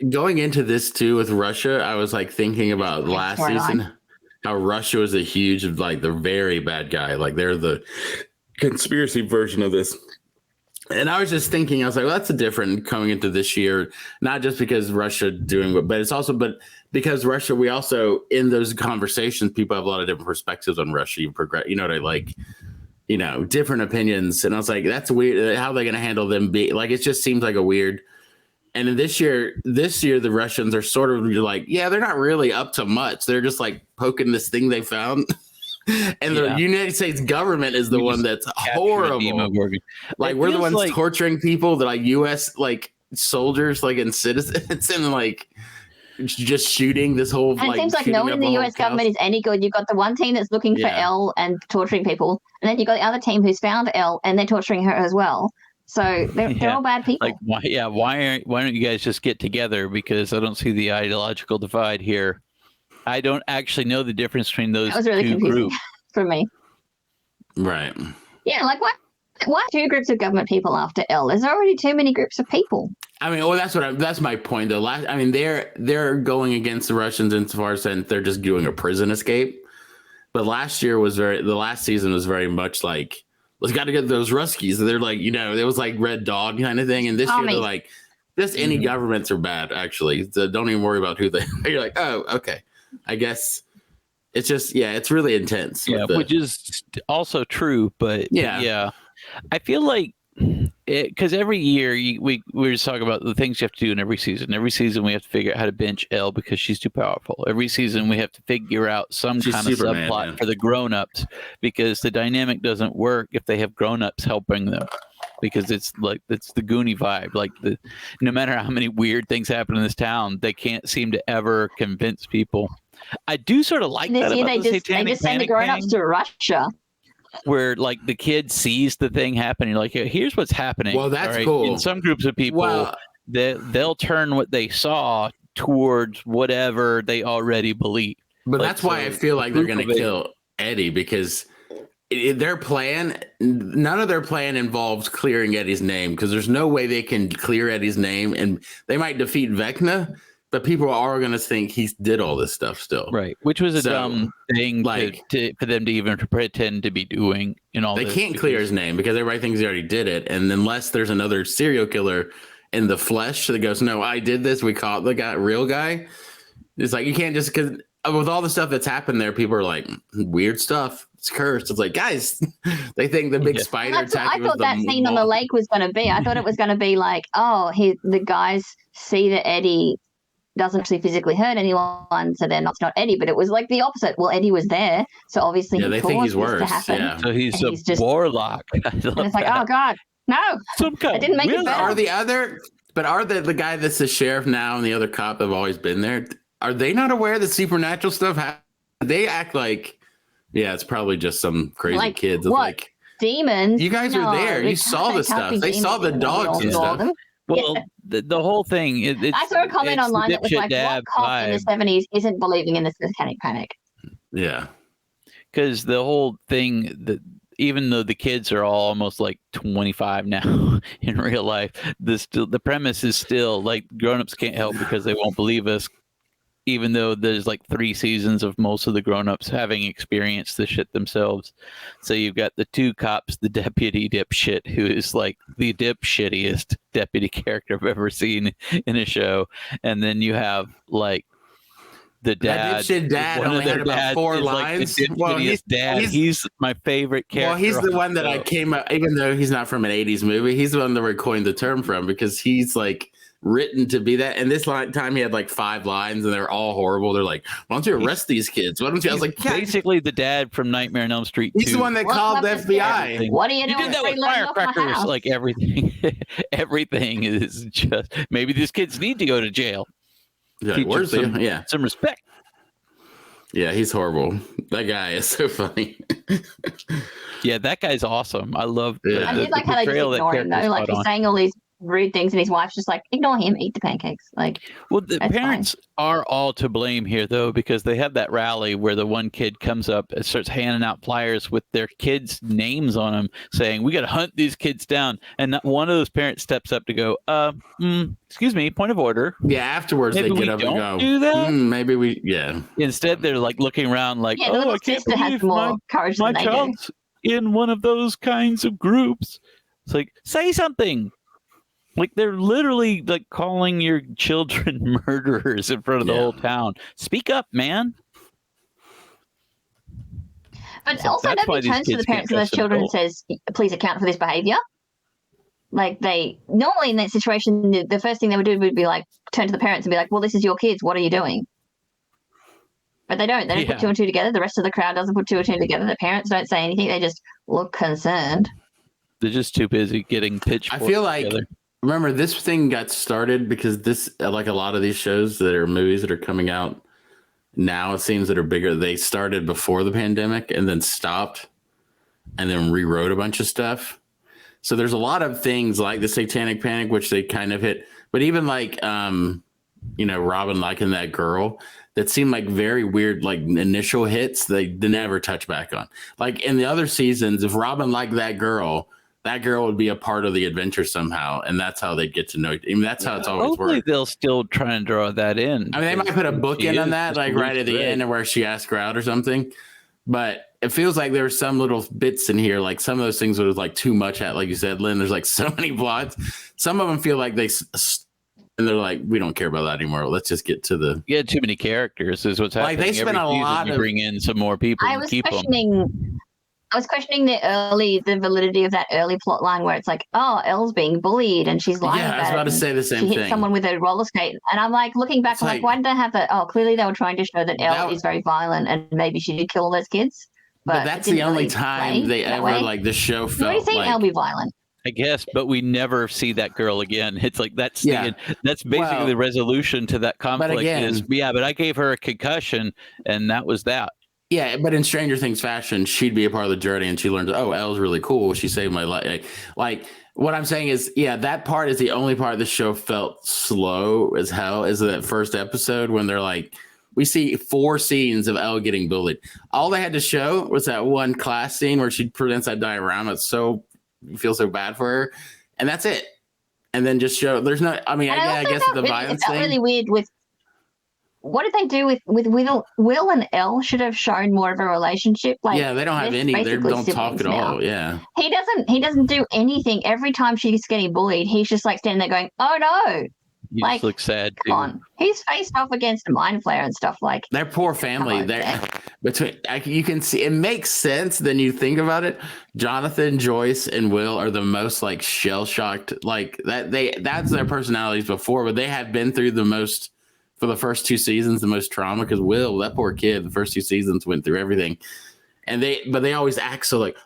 going into this too with Russia, I was like thinking about last season, how Russia was a huge, like the very bad guy. Like they're the conspiracy version of this. And I was just thinking, I was like, well, that's a different coming into this year, not just because Russia doing what, but it's also, but because Russia, we also, in those conversations, people have a lot of different perspectives on Russia. You progress, you know what I like, you know, different opinions. And I was like, that's weird. How are they going to handle them? Like, it just seems like a weird. And then this year, the Russians are sort of like, yeah, they're not really up to much. They're just like poking this thing they found. And the United States government is the one that's horrible. Like we're the ones like torturing people that like U.S. like soldiers, like and citizens, and like just shooting this whole. And it seems like no one in the U.S. government is any good. You've got the one team that's looking for Elle and torturing people, and then you've got the other team who's found Elle and they're torturing her as well. So they're all bad people. Like why don't you guys just get together? Because I don't see the ideological divide here. I don't actually know the difference between those two groups for me. Right. Yeah, like why two groups of government people after Elle? There's already too many groups of people. I mean, well, that's my point though. I mean, they're going against the Russians insofar as they're just doing a prison escape. But the last season was very much like, let's got to get those Ruskies. They're like, you know, it was like Red Dog kind of thing. And this year they're like, just any governments are bad, actually. So don't even worry about who they are. You're like, oh, okay. I guess it's just, it's really intense. Yeah, which is also true. But yeah, I feel like because every year we just talk about the things you have to do in every season. Every season we have to figure out how to bench Elle because she's too powerful. Every season we have to figure out some kind of subplot for the grown-ups because the dynamic doesn't work if they have grown-ups helping them. Because it's the Goonie vibe. Like no matter how many weird things happen in this town, they can't seem to ever convince people. I do sort of like that about the Satanic Panic. They just send the grown-ups to Russia. Where like the kid sees the thing happen, you're like, here's what's happening. Well, that's cool. In some groups of people, they'll turn what they saw towards whatever they already believe. But that's why I feel like they're going to kill Eddie because their plan, none of their plan involves clearing Eddie's name because there's no way they can clear Eddie's name, and they might defeat Vecna. But people are going to think he did all this stuff still. Right. Which was a dumb thing for them to even pretend to be doing. They can't clear his name because everybody thinks he already did it. And unless there's another serial killer in the flesh that goes, no, I did this. We caught the real guy. It's like, you can't just, because with all the stuff that's happened there, people are like, weird stuff. It's cursed. It's like, guys, they think the big spider attack. I thought that scene on the lake was going to be. I thought it was going to be like, the guys see that Eddie doesn't actually physically hurt anyone, so they're not Eddie. But it was like the opposite. Well, Eddie was there, so obviously they think he's worse. Yeah. So he's a warlock. And it's like, oh god, no! I didn't make it better. Are the guy that's the sheriff now and the other cop have always been there? Are they not aware that supernatural stuff happens? They act like, it's probably just some crazy kids. Like demons. You guys were there. You saw the stuff. They saw the dogs and stuff. Well, the whole thing. I saw a comment online that was like, what cop in the 70s isn't believing in the Satanic Panic? Yeah. Because the whole thing, even though the kids are all almost like 25 now in real life, the premise is still like grown-ups can't help because they won't believe us. Even though there's like 3 seasons of most of the grown-ups having experienced the shit themselves. So you've got the 2 cops, the deputy dipshit, who is like the dipshittiest deputy character I've ever seen in a show. And then you have like the dad. That dad only had about 4 lines. Like the he's my favorite character. Well, he's the one that I came up, even though he's not from an 80s movie, he's the one that we coined the term from because he's like written to be that. And this time he had like 5 lines and they're all horrible. They're like, why don't you arrest these kids? Why don't you? I was like, basically the dad from Nightmare on Elm Street 2. He's the one that called the FBI. What are you doing? You did that with firecrackers. Like everything is just, maybe these kids need to go to jail. Like, where's some respect. Yeah, he's horrible. That guy is so funny. Yeah, that guy's awesome. I love I did like how they just ignore him though. Like he's saying all these rude things, and his wife's just like, ignore him, eat the pancakes. Like, well, the parents are all to blame here, though, because they have that rally where the one kid comes up and starts handing out flyers with their kids' names on them, saying, we got to hunt these kids down. And not one of those parents steps up to go, excuse me, point of order. Yeah, afterwards maybe they get up and go, do that? Maybe we, yeah. Instead, they're like looking around like, yeah, I can't believe my child's in one of those kinds of groups. It's like, say something. Like, they're literally like calling your children murderers in front of the whole town. Speak up, man. But also, nobody turns to the parents of those children and says, please account for this behavior. Like, they normally in that situation, the first thing they would do would be like, turn to the parents and be like, well, this is your kids. What are you doing? But they don't. They don't put two and two together. The rest of the crowd doesn't put two and two together. The parents don't say anything. They just look concerned. They're just too busy getting pitchforks. I feel like, together. Remember, this thing got started because this, like a lot of these shows that are movies that are coming out now, it seems that are bigger. They started before the pandemic and then stopped and then rewrote a bunch of stuff. So there's a lot of things like the Satanic Panic, which they kind of hit, but even like, Robin liking that girl, that seemed like very weird, like initial hits they never touch back on. Like in the other seasons, if Robin liked that girl would be a part of the adventure somehow, and that's how they'd get to know. I mean, that's how it's always hopefully worked. They'll still try and draw that in. I mean, they might put a book in on that, like right at the end, where she asks her out or something. But it feels like there were some little bits in here, like some of those things was like too much at, like you said, Lynn. There's like so many plots. Some of them feel like and they're like, we don't care about that anymore. Let's just get to the. Yeah, too many characters is what's happening. Like they spent a lot of bring in some more people. I was questioning the validity of that early plot line where it's like, oh, Elle's being bullied and she's lying about it. Yeah, I was about to say the same thing. She hit someone with a roller skate. And I'm like, looking back, I'm like, why did they have that? Oh, clearly they were trying to show that Elle is very violent and maybe she did kill all those kids. But that's the only time they ever, like, the show felt like... You've already seen Elle be violent. I guess, but we never see that girl again. It's like that's basically the resolution to that conflict. But I gave her a concussion and that was that. Yeah, but in Stranger Things fashion, she'd be a part of the journey, and she learns, oh, Elle's really cool. She saved my life. Like, what I'm saying is, that part is the only part of the show felt slow as hell, is that first episode when they're like, we see 4 scenes of Elle getting bullied. All they had to show was that one class scene where she presents that diorama. It's so, you feel so bad for her. And that's it. And then just show, there's no, I mean, I guess the violence thing. It's really weird with, what did they do with Will and Elle should have shown more of a relationship. Like, they don't have any. They don't talk at all. Yeah. He doesn't do anything. Every time she's getting bullied, he's just like standing there going, "Oh no." You just look sad. Come on. He's faced off against a mind flayer and stuff like. Their poor family. You can see it makes sense. Then you think about it. Jonathan, Joyce, and Will are the most like shell shocked. Like that. That's their personalities before, but they have been through the most. For the first 2 seasons, the most trauma, because Will, that poor kid, the first 2 seasons went through everything, and they always act so like,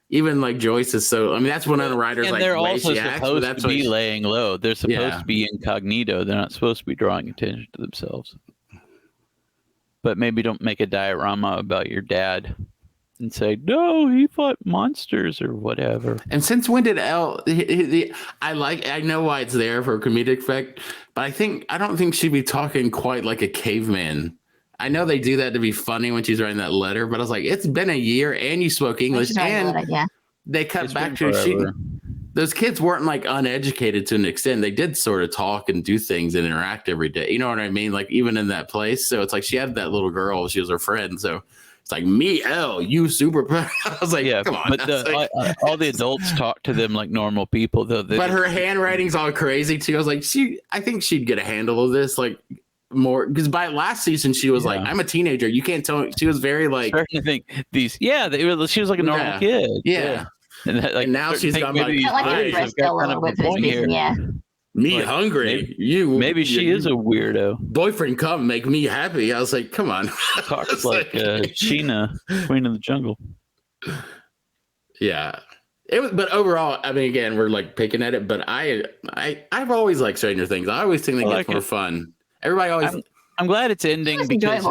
even like Joyce is so. I mean, that's one of the writers. And like, they're also supposed to be like, laying low. They're supposed to be incognito. They're not supposed to be drawing attention to themselves. But maybe don't make a diorama about your dad and say, no, he fought monsters or whatever. And since when did Elle? I know why it's there for a comedic effect, but I don't think she'd be talking quite like a caveman. I know they do that to be funny when she's writing that letter, but I was like, it's been a year and you spoke English, and they cut back to those kids weren't like uneducated to an extent. They did sort of talk and do things and interact every day. You know what I mean? Like even in that place. So it's like she had that little girl. She was her friend. So it's like, me, Elle, you super. I was like, come on. But all the adults talk to them like normal people, though. But her handwriting's all crazy too. I was like, I think she'd get a handle of this, like more, because by last season she was like, I'm a teenager. You can't tell. She was very like. Starting to think these. Yeah, she was like a normal kid. Yeah. And now she's got like me like, hungry. Maybe she is a weirdo. Boyfriend, come make me happy. I was like, come on. Talks like Sheena, Queen of the Jungle. Yeah. But overall, I mean, again, we're like picking at it, but I've always liked Stranger Things. I always think they get more fun. Everybody always. I'm glad it's ending because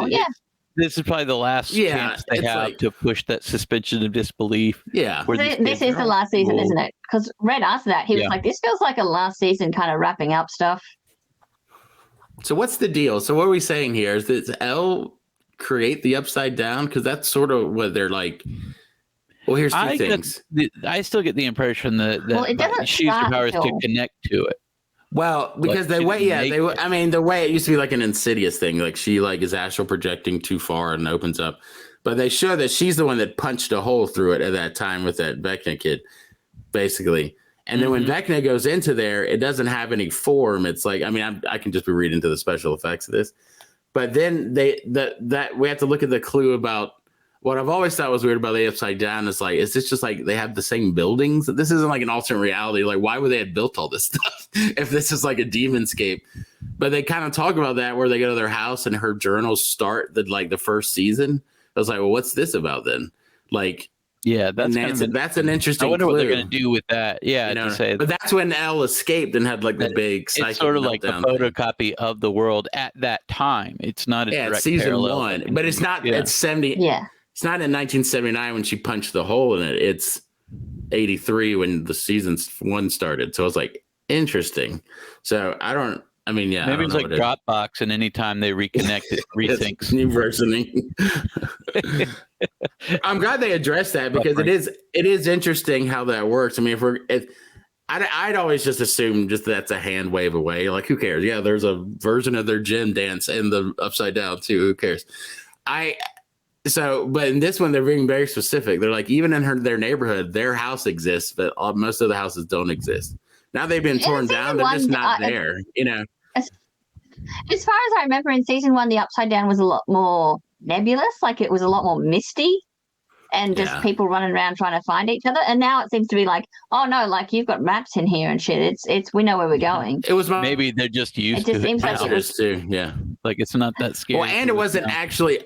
this is probably the last chance they have to push that suspension of disbelief. Yeah. This is the last season, isn't it? Because Red asked that. He was like, this feels like a last season kind of wrapping up stuff. So what's the deal? So what are we saying here? Is that Elle create the upside down? Because that's sort of what they're like. Well, here's two things. I still get the impression that she used her powers to connect to it. Well, because the way it used to be like an Insidious thing, like she is astral projecting too far and opens up. But they show that she's the one that punched a hole through it at that time with that Vecna kid, basically. And then when Vecna goes into there, it doesn't have any form. It's like, I can just be reading into the special effects of this. But then we have to look at the clue about what I've always thought was weird about the Upside Down is like, is this just like they have the same buildings? This isn't like an alternate reality. Like, why would they have built all this stuff if this is like a demonscape? But they kind of talk about that where they go to their house and her journals start the first season. I was like, well, what's this about then? Like, yeah, that's an interesting. I wonder clue. What they're going to do with that. Yeah, but that's when Elle escaped and had like the big. It's sort of like the photocopy of the world at that time. It's not a direct season parallel 1, but it's not. Yeah. It's 70. Yeah, it's not in 1979 when she punched the hole in it. It's 83 when the season 1 started. So I was like, interesting. So maybe it's like Dropbox, and anytime they reconnect, it resyncs. New versioning. I'm glad they addressed that because it is interesting how that works. I mean, I'd always just assume that's a hand wave away. Like, who cares? Yeah, there's a version of their gym dance in the Upside Down too. Who cares? But in this one, they're being very specific. They're like, even in their neighborhood, their house exists, but most of the houses don't exist. Now they've been torn down. They're just not there, As far as I remember, in season 1, the Upside Down was a lot more nebulous. Like, it was a lot more misty and just people running around trying to find each other. And now it seems to be like, oh, no, like, you've got maps in here and shit. It's we know where we're going. It was maybe they're just used to it. It just seems like it was too. Yeah. Like, it's not that scary. Well, and it wasn't actually,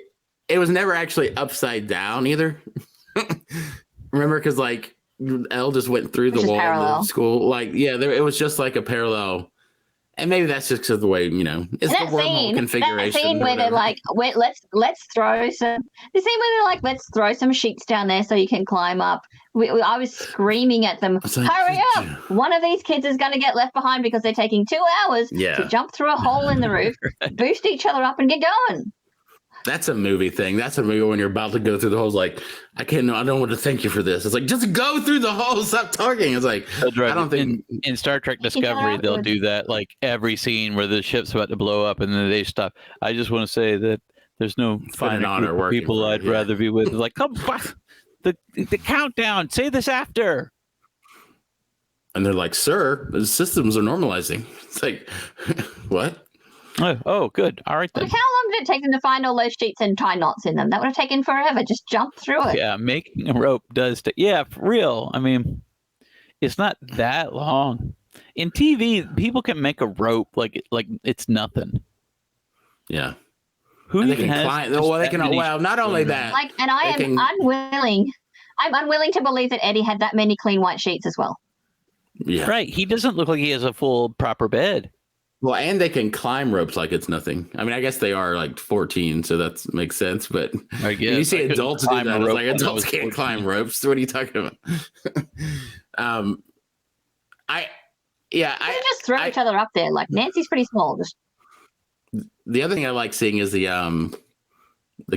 it was never actually upside down either. Remember? Because, like, Elle just went through the wall of the school. Like, it was just like a parallel. And maybe that's just because of the way, it's the wormhole configuration. That scene where they're like, let's throw some. The scene where they're like, let's throw some sheets down there so you can climb up. I was screaming at them, hurry up! One of these kids is going to get left behind because they're taking 2 hours to jump through a hole in the roof, boost each other up, and get going. That's a movie thing. That's a movie when you're about to go through the holes. Like, I don't want to thank you for this. It's like, just go through the hole. Stop talking. It's like, I don't think in Star Trek Discovery they'll do that. Like every scene where the ship's about to blow up and then they stop. I just want to say that there's no fine honor people I'd rather be with. Like, come the countdown. Say this after. And they're like, sir, the systems are normalizing. It's like, what? Oh, good. All right, then. Like, how long did it take them to find all those sheets and tie knots in them? That would have taken forever. Just jump through it. Yeah, making a rope does. Yeah, for real. I mean, it's not that long. In TV, people can make a rope like it's nothing. Yeah. Who they can climb? Well, they can. Well, not only that. Like, and I'm unwilling. I'm unwilling to believe that Eddie had that many clean white sheets as well. Yeah. Right. He doesn't look like he has a full proper bed. Well, and they can climb ropes like it's nothing. I mean, I guess they are like 14, so that makes sense. But you see adults do that. It's like adults can't climb ropes. What are you talking about? They just throw each other up there. Like, Nancy's pretty small. The other thing I like seeing is the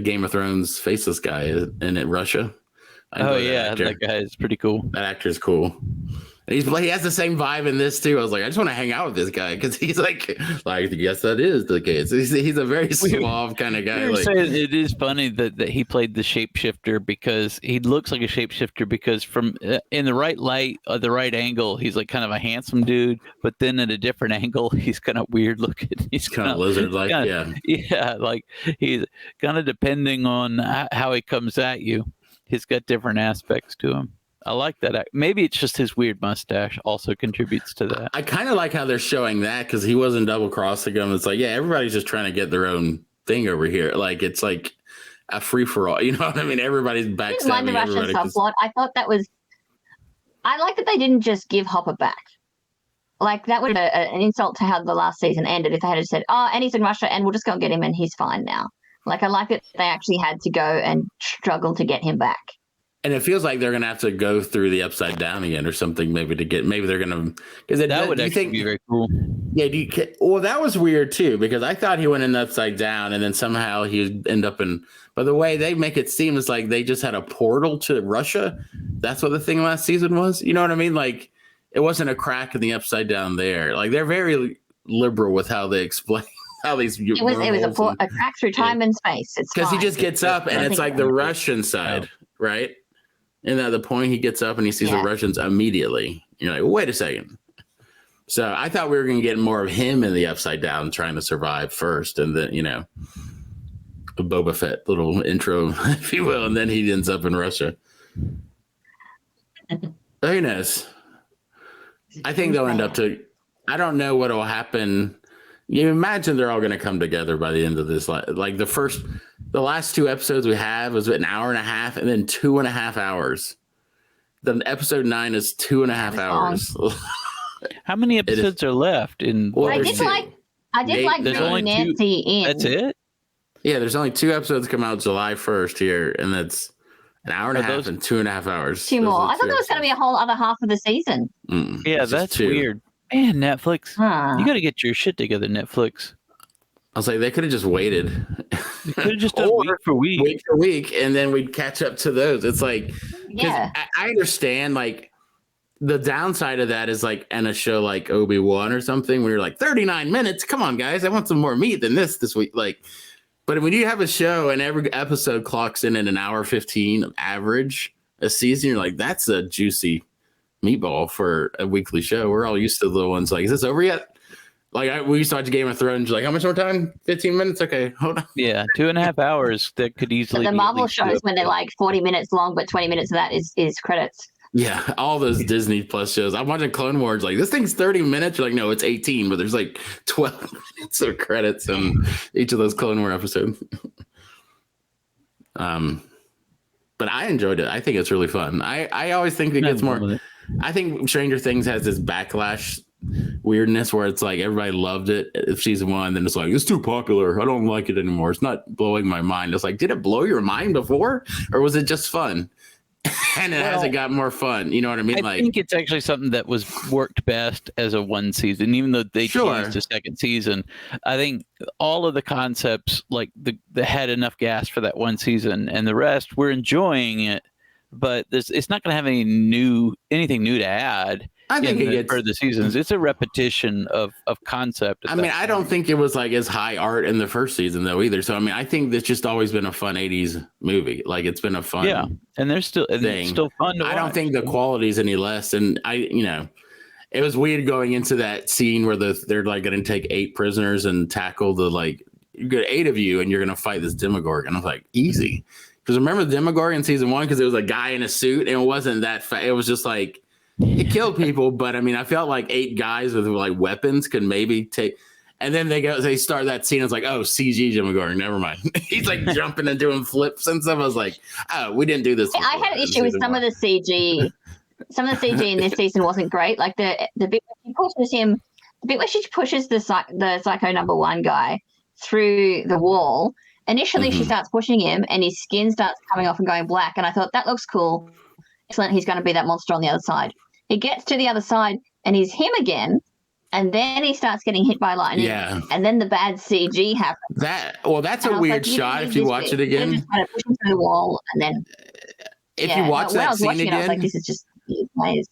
Game of Thrones faceless guy in Russia. That guy is pretty cool. That actor is cool. And he has the same vibe in this too. I was like, I just want to hang out with this guy because he's like, yes, that is the case. He's a very suave kind of guy. It is funny that he played the shapeshifter because he looks like a shapeshifter because from in the right light, the right angle, he's like kind of a handsome dude, but then at a different angle, he's kind of weird looking. He's kind of lizard-like, yeah, like he's kind of depending on how he comes at you. He's got different aspects to him. I like that. Maybe it's just his weird mustache also contributes to that. I kind of like how they're showing that because he wasn't double crossing him. It's like, everybody's just trying to get their own thing over here. Like, it's like a free for all. You know what I mean? Everybody's backstabbing everybody. Subplot. I thought that was. I like that they didn't just give Hopper back. Like, that would have been an insult to how the last season ended if they had said, and he's in Russia and we'll just go and get him and he's fine now. Like, I like that they actually had to go and struggle to get him back. And it feels like they're going to have to go through the Upside Down again or something, maybe they're going to, because that would actually be very cool. Yeah. Well, that was weird too, because I thought he went in the Upside Down and then somehow he'd end up in, by the way they make it seem, it's like they just had a portal to Russia. That's what the thing last season was. You know what I mean? Like, it wasn't a crack in the Upside Down there. Like, they're very liberal with how they explain how these. It was a crack through time and space. It's because he just gets up and it's like the Russian side, right? And at the point he gets up and he sees the Russians immediately. You're like, wait a second. So I thought we were going to get more of him in the Upside Down trying to survive first, and then a Boba Fett little intro, if you will, and then he ends up in Russia. Who knows? I think they'll end up to. I don't know what will happen. You imagine they're all going to come together by the end of this. Like the last 2 episodes we have was an hour and a half, and then 2.5 hours. Then episode 9 is 2.5 hours. How many episodes are left? I did like bringing Nancy in. That's it. Yeah, there's only 2 episodes come out July 1st here, and that's an hour and a half and 2.5 hours. 2 more. I thought there was going to be a whole other half of the season. Yeah, that's weird. Man, Netflix, you got to get your shit together, Netflix. I was like, they could have just waited. You could have just done week for week, and then we'd catch up to those. It's like, I understand, like, the downside of that is, like, in a show like Obi-Wan or something, where you're like, 39 minutes, come on, guys, I want some more meat than this week. Like, but when you have a show and every episode clocks in at an hour 15 average a season, you're like, that's a juicy meatball for a weekly show. We're all used to the ones like, is this over yet? Like, we used to watch Game of Thrones. Like, how much more time? 15 minutes? Okay, hold on. Yeah, 2.5 hours. That could easily. But the Marvel shows when they're like 40 minutes long, but 20 minutes of that is credits. Yeah, all those Disney Plus shows. I'm watching Clone Wars. Like, this thing's 30 minutes. You're like, no, it's 18, but there's like 12 minutes of credits in each of those Clone Wars episodes. But I enjoyed it. I think it's really fun. I always think it gets more. I think Stranger Things has this backlash weirdness where it's like everybody loved it if season 1, then it's like, it's too popular, I don't like it anymore. It's not blowing my mind. It's like, did it blow your mind before, or was it just fun? And it hasn't got more fun. You know what I mean? I think it's actually something that was worked best as a 1 season, even though they changed the 2nd season. I think all of the concepts, like the had enough gas for that 1 season, and the rest we're enjoying it, but it's not going to have anything new to add. I think for the seasons, it's a repetition of concept. I mean, I don't think it was like as high art in the first season though either. So I mean, I think it's just always been a fun 80s movie. Like, it's been a fun and it's still fun to watch. I don't think the quality's any less. And it was weird going into that scene where they're like going to take 8 prisoners and tackle you got 8 of you and you're going to fight this Demogorgon. I was like, easy. Because remember the Demogorgon in season 1, because it was a guy in a suit and it wasn't that it was just like, it killed people, but I mean, I felt like 8 guys with like weapons could maybe take. And then they start that scene. It's like, oh, CG Demogorgon. Never mind. He's like jumping and doing flips and stuff. I was like, oh, we didn't do this. I had an issue with some of the CG. Some of the CG in this season wasn't great. Like the bit where she pushes him, the bit where she pushes the Psycho number 1 guy through the wall. Initially, she starts pushing him, and his skin starts coming off and going black. And I thought, that looks cool. Excellent. He's going to be that monster on the other side. He gets to the other side and he's him again, and then he starts getting hit by lightning. Yeah. And then the bad CG happens. That's a weird shot if you watch it again. Just kind of pushing through the wall, and then if you watch that scene again, I was like, this is just ways.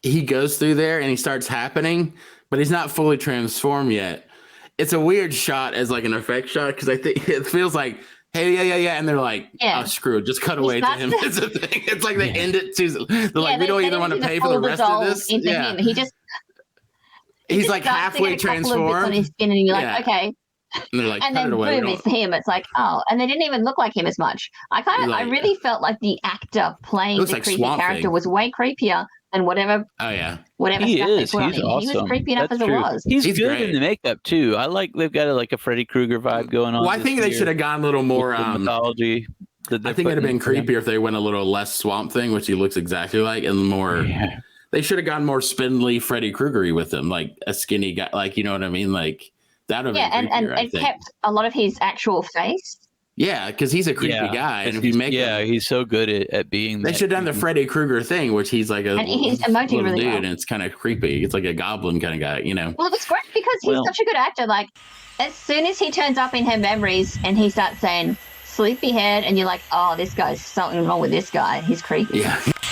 He goes through there and he starts happening, but he's not fully transformed yet. It's a weird shot as like an effect shot, because I think it feels like, hey, yeah, and they're like, oh, screw it, just cut away to him. It's a thing. It's like they end it too. They're like, we don't even want to pay for the rest of this. Him. He's like halfway transformed. On his skin, and you're like, okay. And they're like, and then boom, it's him. It's like, oh, and they didn't even look like him as much. I really felt like the actor playing the creepy character was way creepier than whatever. Oh yeah, whatever. He stuff is. They put He's on him. awesome. He was creepy enough as it was. He's good great. in the makeup too. I like they've got a Freddy Krueger vibe going on. Well, I think they should have gone a little more mythology. I think it'd have been creepier if they went a little less Swamp Thing, which he looks exactly like, and more. Yeah. They should have gone more spindly Freddy Krueger-y with him, like a skinny guy, like, you know what I mean, like that would have been creepier, and kept a lot of his actual face. Yeah, because he's a creepy guy, and if you make him, he's so good at being. They should have done the Freddy Krueger thing, which he's like a he's emoting really dude, well. and it's kind of creepy. It's like a goblin kind of guy, you know. Well, it was great because he's such a good actor. Like, as soon as he turns up in her memories and he starts saying sleepyhead, and you're like, oh, this guy's something wrong with this guy. He's creepy. Yeah.